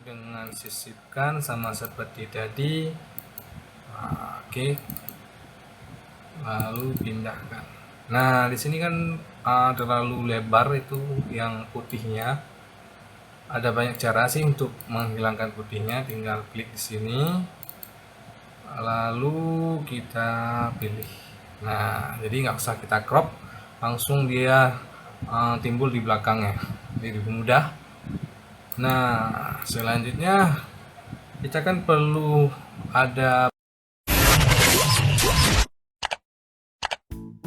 dengan sisipkan sama seperti tadi. Oke, lalu pindahkan. Nah, di sini kan terlalu lebar itu yang putihnya. Ada banyak cara sih untuk menghilangkan putihnya, tinggal klik di sini lalu kita pilih. Nah, jadi nggak usah kita crop, langsung dia timbul di belakangnya, jadi lebih mudah. Nah, selanjutnya kita kan perlu ada.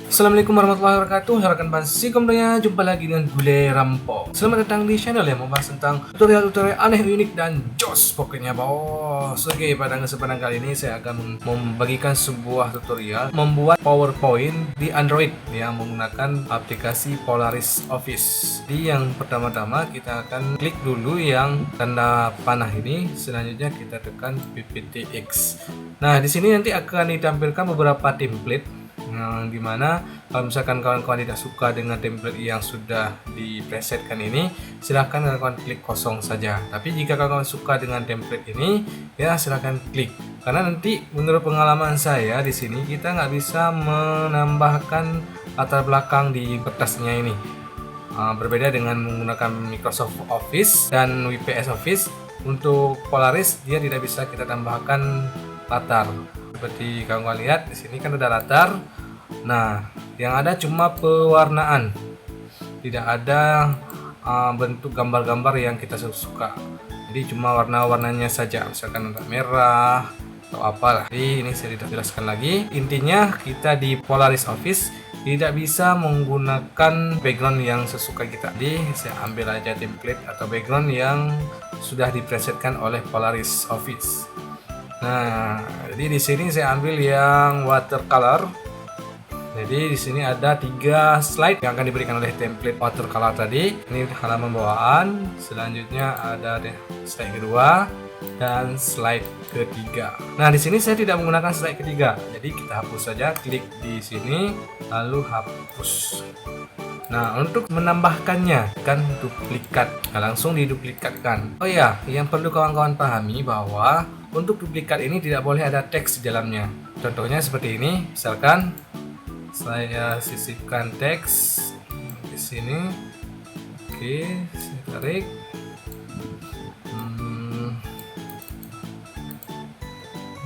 Assalamualaikum warahmatullahi wabarakatuh. Rekan Bansi komplenya, jumpa lagi dengan Gule Rampo. Selamat datang di channel yang membahas tentang tutorial-tutorial aneh, unik, dan jos pokoknya bos. Oke, pada kesempatan kali ini saya akan membagikan sebuah tutorial membuat PowerPoint di Android yang menggunakan aplikasi Polaris Office. Jadi yang pertama-tama kita akan klik dulu yang tanda panah ini, selanjutnya kita tekan PPTX. Nah, di sini nanti akan ditampilkan beberapa template yang dimana kalau misalkan kawan-kawan tidak suka dengan template yang sudah dipresetkan ini, silahkan kawan-kawan klik kosong saja. Tapi jika kawan-kawan suka dengan template ini, ya silahkan klik. Karena nanti menurut pengalaman saya di sini kita nggak bisa menambahkan latar belakang di kertasnya ini. Berbeda dengan menggunakan Microsoft Office dan WPS Office, untuk Polaris dia tidak bisa kita tambahkan latar. Seperti kawan-kawan lihat di sini kan ada latar. Nah, yang ada cuma pewarnaan, tidak ada bentuk gambar-gambar yang kita suka. Jadi cuma warna-warnanya saja, misalkan ada merah atau apalah. Jadi ini saya tidak jelaskan lagi. Intinya kita di Polaris Office tidak bisa menggunakan background yang sesuka kita. Jadi saya ambil aja template atau background yang sudah dipresetkan oleh Polaris Office. Nah, jadi di sini saya ambil yang watercolor. Jadi di sini ada 3 slide yang akan diberikan oleh template watercolor tadi. Ini halaman bawaan, selanjutnya ada slide kedua dan slide ketiga. Nah, di sini saya tidak menggunakan slide ketiga. Jadi kita hapus saja, klik di sini lalu hapus. Nah, untuk menambahkannya kan duplikat. Nah, langsung diduplikatkan. Oh ya, yang perlu kawan-kawan pahami bahwa untuk duplikat ini tidak boleh ada teks di dalamnya. Contohnya seperti ini, misalkan saya sisipkan teks di sini. Oke, saya tarik.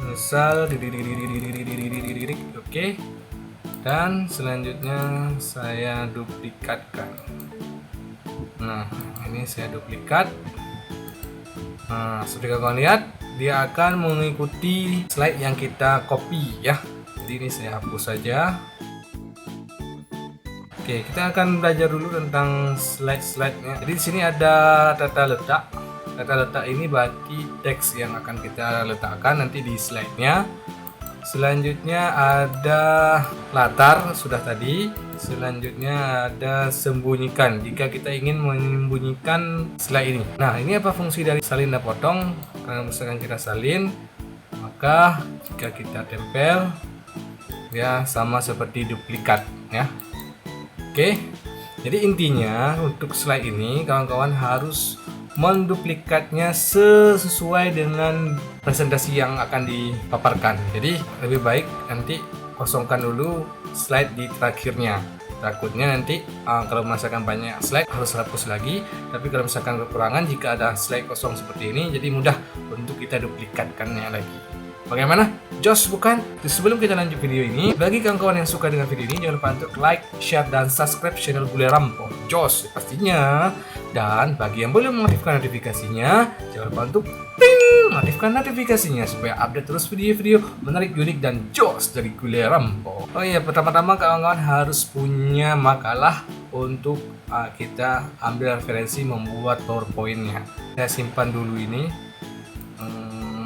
Misal oke. Dan selanjutnya saya duplikatkan. Nah, ini saya duplikat. Nah, seperti kalian lihat, dia akan mengikuti slide yang kita copy ya. Jadi ini saya hapus saja. Oke, kita akan belajar dulu tentang slide-slide-nya. Jadi di sini ada tata letak. Tata letak ini berarti teks yang akan kita letakkan nanti di slide-nya. Selanjutnya ada latar, sudah tadi. Selanjutnya ada sembunyikan, jika kita ingin menyembunyikan slide ini. Nah, ini apa fungsi dari salin dan potong? Kalau misalkan kita salin, maka jika kita tempel, ya sama seperti duplikat ya. Oke, jadi intinya untuk slide ini kawan-kawan harus menduplikatnya sesuai dengan presentasi yang akan dipaparkan. Jadi lebih baik nanti kosongkan dulu slide di terakhirnya. Takutnya nanti kalau misalkan banyak slide harus hapus lagi. Tapi kalau misalkan kekurangan, jika ada slide kosong seperti ini, jadi mudah untuk kita duplikatkannya lagi. Bagaimana? Jos bukan? Sebelum kita lanjut video ini, bagi kawan-kawan yang suka dengan video ini, jangan lupa untuk like, share, dan subscribe channel Gule Rampo. Jos pastinya. Dan bagi yang belum mengaktifkan notifikasinya, jangan lupa untuk aktifkan notifikasinya supaya update terus video-video menarik, unik, dan jos dari Gule Rampo. Oh iya, pertama-tama kawan-kawan harus punya makalah untuk kita ambil referensi membuat PowerPoint-nya. Saya simpan dulu ini.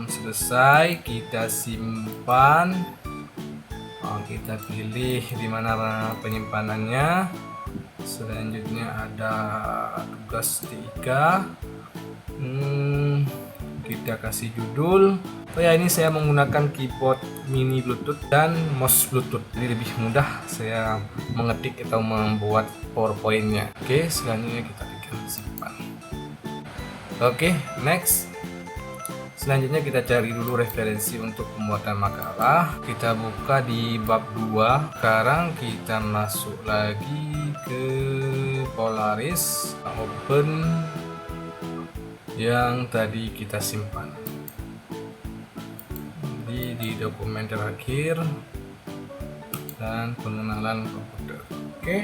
Selesai, kita simpan. Kita pilih di mana penyimpanannya. Selanjutnya ada tugas 3. Kita kasih judul. Oh ya, ini saya menggunakan keyboard mini Bluetooth dan mouse Bluetooth, jadi lebih mudah saya mengetik atau membuat PowerPoint-nya. Oke, selanjutnya kita klik simpan. Oke, next. Selanjutnya kita cari dulu referensi untuk pembuatan makalah. Kita buka di bab 2. Sekarang kita masuk lagi ke Polaris, open yang tadi kita simpan di dokumen terakhir dan pengenalan komputer. Oke,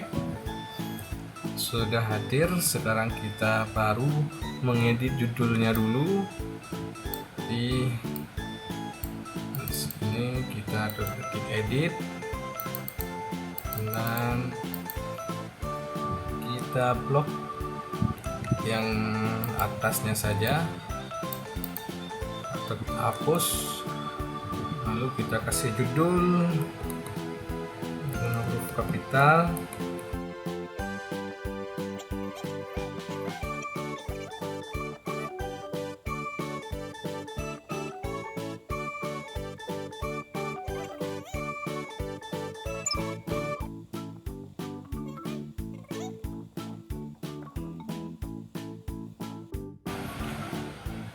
sudah hadir. Sekarang kita baru mengedit judulnya dulu. Di sini kita klik edit dan kita blok yang atasnya saja atau kita hapus, lalu kita kasih judul dengan huruf kapital.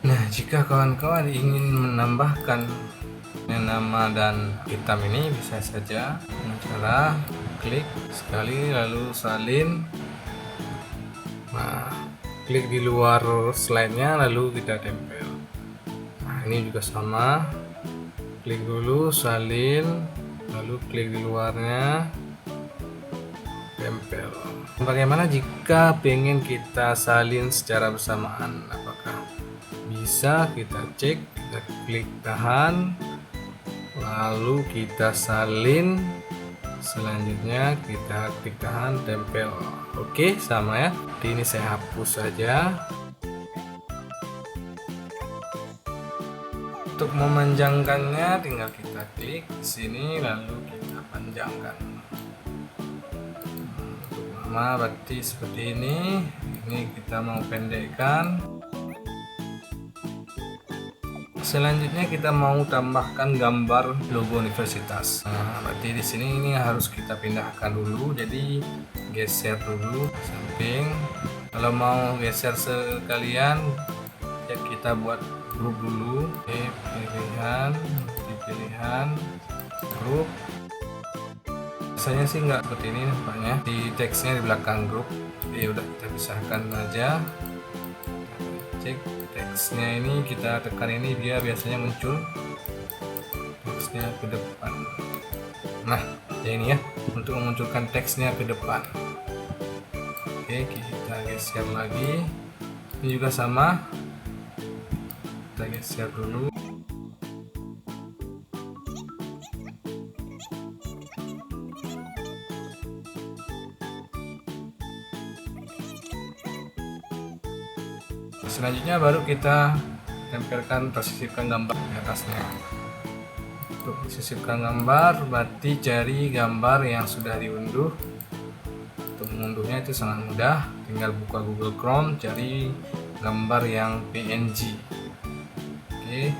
Nah, jika kawan-kawan ingin menambahkan nama dan hitam ini, bisa saja dengan cara klik sekali lalu salin. Nah, klik di luar slide-nya lalu kita tempel. Nah, ini juga sama. Klik dulu, salin, lalu klik di luarnya, tempel. Bagaimana jika pengen kita salin secara bersamaan? Apakah bisa? Kita cek, kita klik tahan, lalu kita salin, selanjutnya kita klik tahan, tempel. Oke, sama ya. Ini saya hapus saja. Untuk memanjangkannya tinggal kita klik di sini lalu kita panjangkan. Untuk nama berarti seperti ini. Ini kita mau pendekkan. Selanjutnya kita mau tambahkan gambar logo universitas. Nah, berarti di sini ini harus kita pindahkan dulu. Jadi geser dulu samping. Kalau mau geser sekalian, ya kita buat grup dulu. Oke, pilihan grup. Biasanya sih nggak seperti ini nampaknya. Di teksnya di belakang grup. Ya udah, kita pisahkan aja. Cek teksnya ini, kita tekan ini, dia biasanya muncul teksnya ke depan. Nah, ya ini ya, untuk memunculkan teksnya ke depan. Oke, kita geser lagi. Ini juga sama, kita geser dulu. Selanjutnya baru kita tempelkan atau sisipkan gambar di atasnya. Untuk sisipkan gambar berarti cari gambar yang sudah diunduh. Untuk mengunduhnya itu sangat mudah, tinggal buka Google Chrome, cari gambar yang PNG. Oke,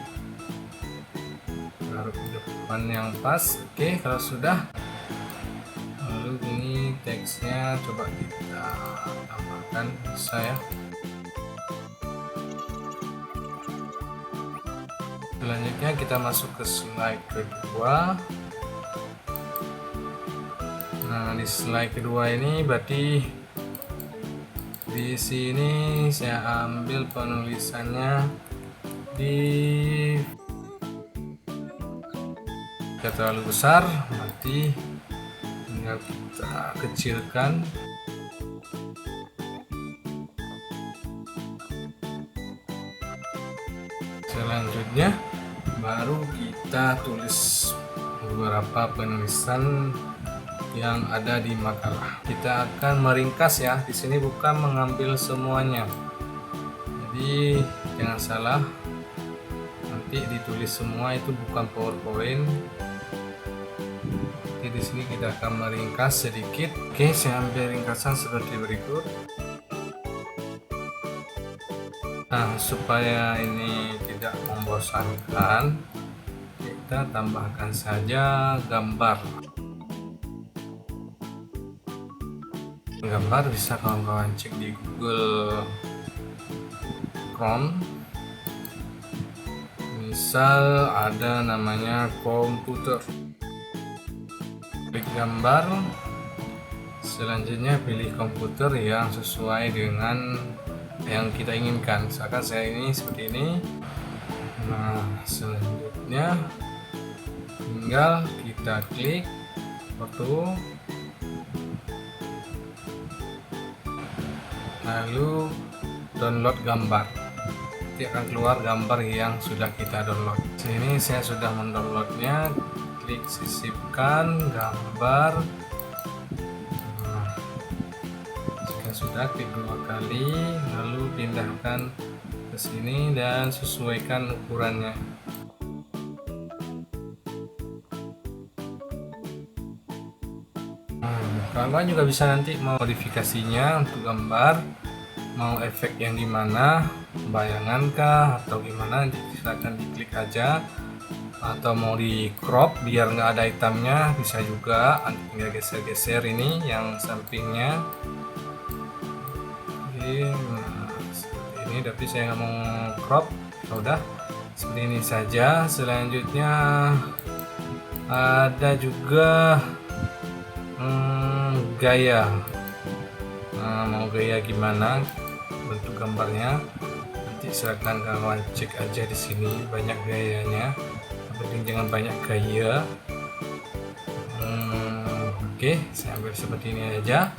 taruh di depan yang pas. Oke, kalau sudah, lalu ini teksnya coba kita tambahkan, bisa ya. Selanjutnya kita masuk ke slide kedua. Nah, di slide kedua ini berarti di sini saya ambil penulisannya di tidak terlalu besar, berarti tinggal kita kecilkan. Selanjutnya baru kita tulis beberapa penulisan yang ada di makalah. Kita akan meringkas ya. Di sini bukan mengambil semuanya. Jadi jangan salah. Nanti ditulis semua itu bukan PowerPoint. Jadi di sini kita akan meringkas sedikit. Oke, saya ambil ringkasan seperti berikut. Nah, supaya ini tidak membosankan, kita tambahkan saja gambar. Gambar bisa kawan-kawan cek di Google Chrome. Misal ada namanya komputer, klik gambar, selanjutnya pilih komputer yang sesuai dengan yang kita inginkan. Misalkan saya ini seperti ini. Nah, selanjutnya tinggal kita klik foto, lalu download gambar. Nanti akan keluar gambar yang sudah kita download. Sini saya sudah mendownloadnya. Klik sisipkan gambar. Nah, jika sudah, klik 2 kali, lalu pindahkan ke sini dan sesuaikan ukurannya. Kawan-kawan juga bisa nanti modifikasinya untuk gambar, mau efek yang gimana, bayangan kah atau gimana, nanti silakan diklik aja. Atau mau di crop biar nggak ada hitamnya bisa juga, tinggal geser-geser ini yang sampingnya. Oke, nah, seperti ini, tapi saya nggak mau crop. Udah seperti ini saja. Selanjutnya ada juga gaya. Nah, mau gaya gimana bentuk gambarnya, nanti silakan kawan cek aja di sini, banyak gayanya. Penting jangan banyak gaya. Oke, saya ambil seperti ini aja.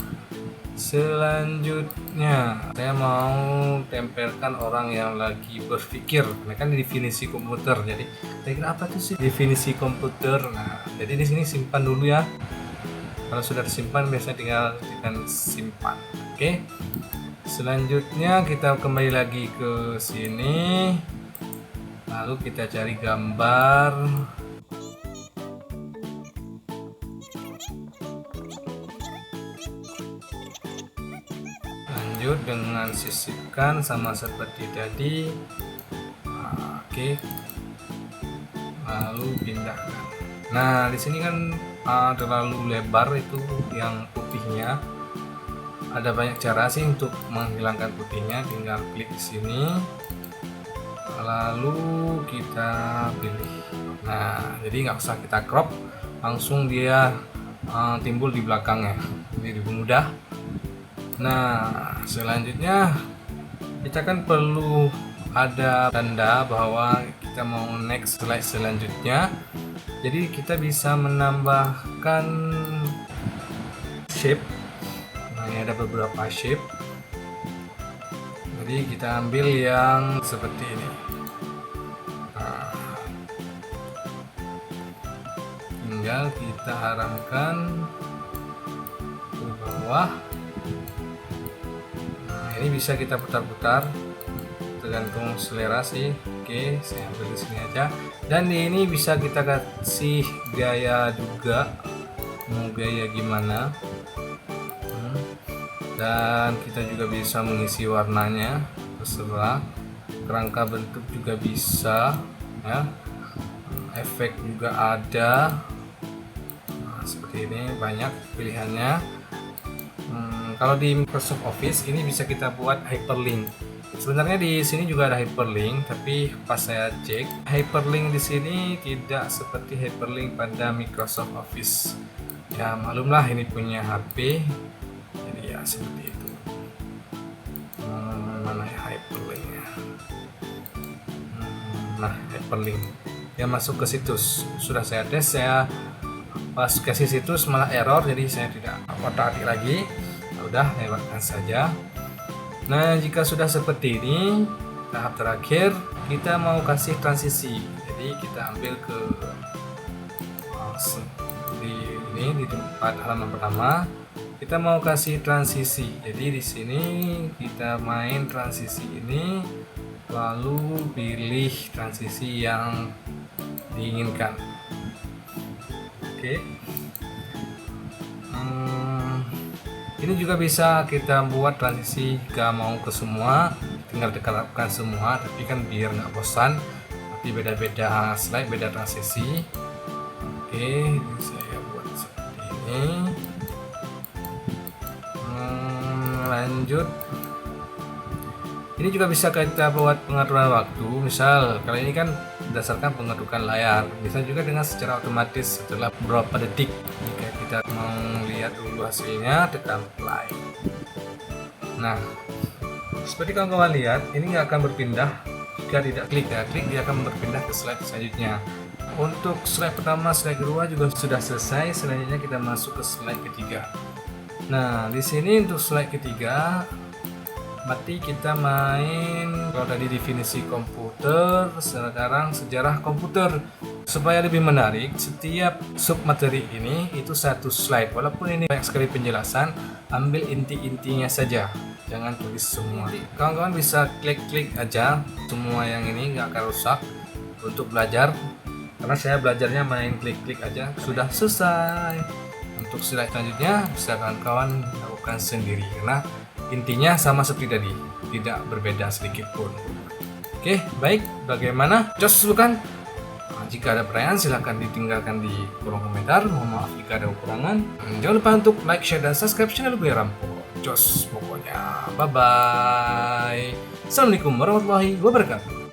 Selanjutnya saya mau tempelkan orang yang lagi berpikir. Nah, kan definisi komputer, jadi kira apa tuh sih definisi komputer. Nah, jadi di sini simpan dulu ya. Kalau sudah disimpan biasanya tinggal tekan simpan. Oke. Selanjutnya kita kembali lagi ke sini. Lalu kita cari gambar. Lanjut dengan sisipkan sama seperti tadi. Oke. Lalu pindahkan. Nah, di sini kan terlalu lebar itu yang putihnya. Ada banyak cara sih untuk menghilangkan putihnya, tinggal klik di sini. Lalu kita pilih. Nah, jadi nggak usah kita crop, langsung dia timbul di belakangnya. Jadi lebih mudah. Nah, selanjutnya kita kan perlu ada tanda bahwa kita mau next slide selanjutnya. Jadi kita bisa menambahkan shape. Nah, ini ada beberapa shape. Jadi kita ambil yang seperti ini. Tinggal kita arahkan ke bawah. Nah, ini bisa kita putar-putar tergantung selera sih. Oke, saya ambil di sini aja. Dan ini bisa kita kasih gaya juga, mau gaya gimana. Dan kita juga bisa mengisi warnanya, terserah. Kerangka bentuk juga bisa, ya. Efek juga ada. Nah, seperti ini banyak pilihannya. Kalau di Microsoft Office ini bisa kita buat hyperlink. Sebenarnya di sini juga ada hyperlink, tapi pas saya cek hyperlink di sini tidak seperti hyperlink pada Microsoft Office. Ya maklumlah ini punya HP, jadi ya seperti itu. Mana ya hyperlinknya? Nah, hyperlink ya masuk ke situs. Sudah saya tes, saya pas kasih situs malah error, jadi saya tidak otak-atik lagi. Udah lewatkan saja. Nah, jika sudah seperti ini, tahap terakhir kita mau kasih transisi. Jadi kita ambil ke di tempat halaman pertama, kita mau kasih transisi. Jadi di sini kita main transisi ini, lalu pilih transisi yang diinginkan. Oke. Ini juga bisa kita buat transisi jika mau ke semua, tinggal diterapkan semua, tapi kan biar nggak bosan, tapi beda-beda slide, beda transisi. Oke, ini saya buat seperti ini. Lanjut Ini juga bisa kita buat pengaturan waktu. Misal kali ini kan berdasarkan pengetukan layar. Bisa juga dengan secara otomatis setelah beberapa detik. Jika kita mau lihat dulu hasilnya, tekan play. Nah, seperti kawan-kawan lihat, ini nggak akan berpindah jika tidak klik dia akan berpindah ke slide selanjutnya. Untuk slide pertama, slide kedua juga sudah selesai. Selanjutnya kita masuk ke slide ketiga. Nah, di sini untuk slide ketiga, berarti kita main kalau tadi definisi komputer, sekarang sejarah komputer. Supaya lebih menarik, setiap sub materi ini itu satu slide. Walaupun ini banyak sekali penjelasan, ambil inti-intinya saja, jangan tulis semua. Kawan-kawan bisa klik-klik aja semua yang ini, nggak akan rusak untuk belajar. Karena saya belajarnya main klik-klik aja, sudah selesai. Untuk slide selanjutnya bisa kawan-kawan lakukan sendiri, karena intinya sama seperti tadi, tidak berbeda sedikit pun. Oke, baik. Bagaimana? Jos bukan? Nah, jika ada pertanyaan silahkan ditinggalkan di kolom komentar. Mohon maaf jika ada kekurangan. Jangan lupa untuk like, share, dan subscribe channel gue Rampo. Jos pokoknya. Bye-bye. Assalamualaikum warahmatullahi wabarakatuh.